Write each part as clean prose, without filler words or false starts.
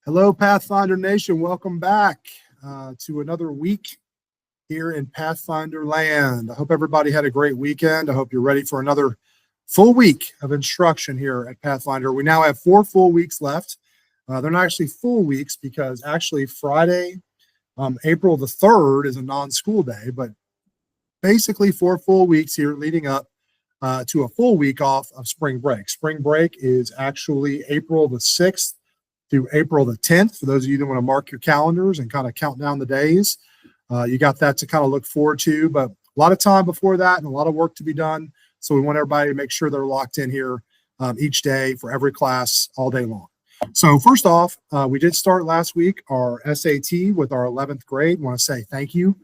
Hello, Pathfinder Nation. Welcome back to another week here in Pathfinder land. I hope everybody had a great weekend. I hope you're ready for another full week of instruction here at Pathfinder. We now have 4 full weeks left. They're not actually full weeks because actually Friday, April the 3rd is a non-school day, but basically 4 full weeks here leading up to a full week off of spring break. Spring break is actually April the 6th through April the 10th. For those of you that want to mark your calendars and kind of count down the days, you got that to kind of look forward to. But a lot of time before that and a lot of work to be done. So we want everybody to make sure they're locked in here each day for every class all day long. So first off, we did start last week our SAT with our 11th grade. I want to say thank you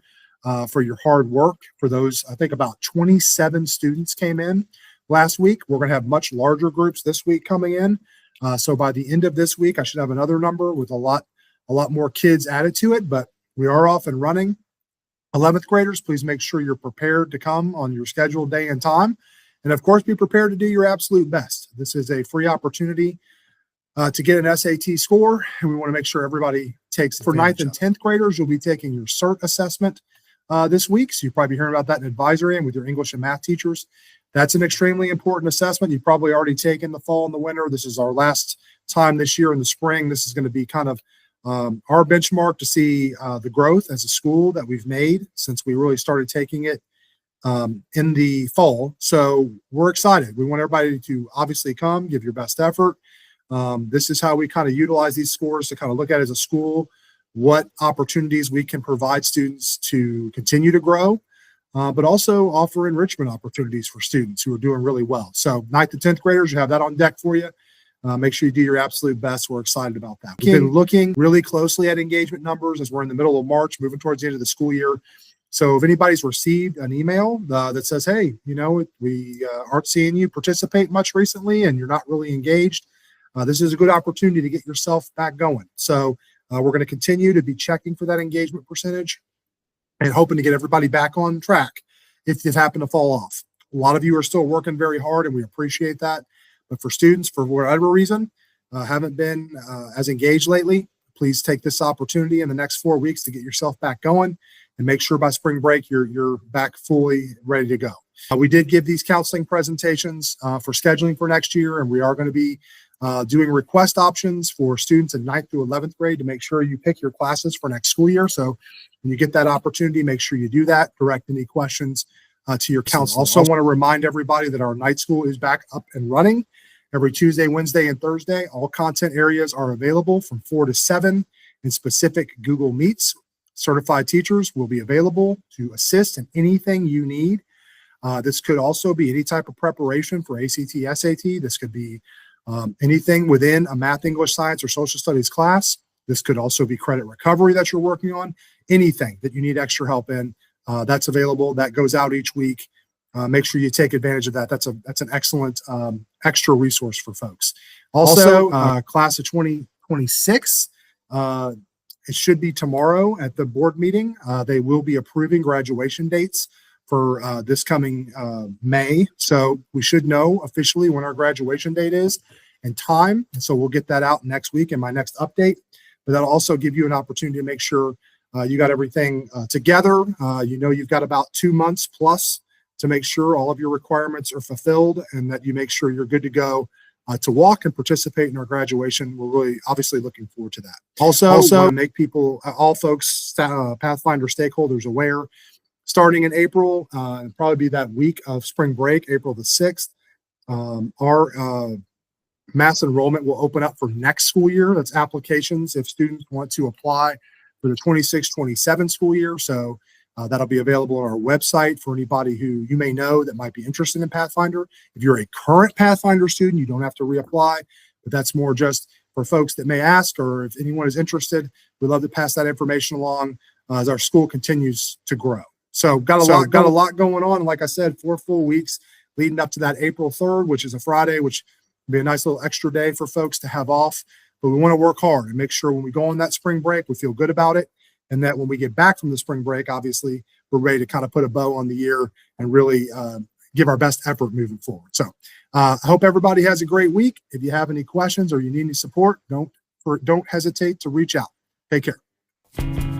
for your hard work. For those, I think about 27 students came in last week. We're going to have much larger groups this week coming in. So by the end of this week, I should have another number with a lot more kids added to it, but we are off and running. 11th graders, please make sure you're prepared to come on your scheduled day and time. And of course, be prepared to do your absolute best. This is a free opportunity to get an SAT score, and we want to make sure everybody takes. For 9th and 10th graders, you'll be taking your CERT assessment this week. So you'll probably be hearing about that in advisory and with your English and math teachers. That's an extremely important assessment. You've probably already taken the fall and the winter. This is our last time this year in the spring. This is going to be kind of our benchmark to see the growth as a school that we've made since we really started taking it in the fall. So we're excited. We want everybody to obviously come, give your best effort. This is how we kind of utilize these scores to kind of look at as a school, what opportunities we can provide students to continue to grow. But also offer enrichment opportunities for students who are doing really well. So 9th and 10th graders, you have that on deck for you. Make sure you do your absolute best. We're excited about that. We've been looking really closely at engagement numbers as we're in the middle of March, moving towards the end of the school year. So if anybody's received an email that says, hey, we aren't seeing you participate much recently and you're not really engaged, this is a good opportunity to get yourself back going. So we're going to continue to be checking for that engagement percentage and hoping to get everybody back on track if it happened to fall off. A lot of you are still working very hard, and we appreciate that. But for students, for whatever reason, haven't been as engaged lately, please take this opportunity in the next 4 weeks to get yourself back going and make sure by spring break you're back fully ready to go. We did give these counseling presentations for scheduling for next year, and we are going to be doing request options for students in 9th through 11th grade to make sure you pick your classes for next school year. So when you get that opportunity, make sure you do that. Direct any questions to your counselor. Also want to remind everybody that our night school is back up and running every Tuesday, Wednesday, and Thursday. All content areas are available from 4 to 7 in specific Google Meets. Certified teachers will be available to assist in anything you need. This could also be any type of preparation for ACT, SAT. This could be anything within a math, English, science, or social studies class. This could also be credit recovery that you're working on. Anything that you need extra help in, that's available. That goes out each week. Make sure you take advantage of that. That's an excellent extra resource for folks. Also, class of 2026, it should be tomorrow at the board meeting. They will be approving graduation dates for this coming May. So we should know officially when our graduation date is and time. And so we'll get that out next week in my next update. But that'll also give you an opportunity to make sure you got everything together. You've got about 2 months plus to make sure all of your requirements are fulfilled and that you make sure you're good to go to walk and participate in our graduation. We're really obviously looking forward to that. Also make people, all folks, Pathfinder stakeholders aware, starting in April, and probably be that week of spring break, April the 6th, our mass enrollment will open up for next school year. That's applications if students want to apply for the 26-27 school year. So that'll be available on our website for anybody who you may know that might be interested in Pathfinder. If you're a current Pathfinder student, you don't have to reapply, but that's more just for folks that may ask, or if anyone is interested, we'd love to pass that information along as our school continues to grow. So got a lot going on. Like I said, 4 full weeks leading up to that April 3rd, which is a Friday, which will be a nice little extra day for folks to have off. But we want to work hard and make sure when we go on that spring break, we feel good about it. And that when we get back from the spring break, obviously, we're ready to kind of put a bow on the year and really give our best effort moving forward. So I hope everybody has a great week. If you have any questions or you need any support, don't don't hesitate to reach out. Take care.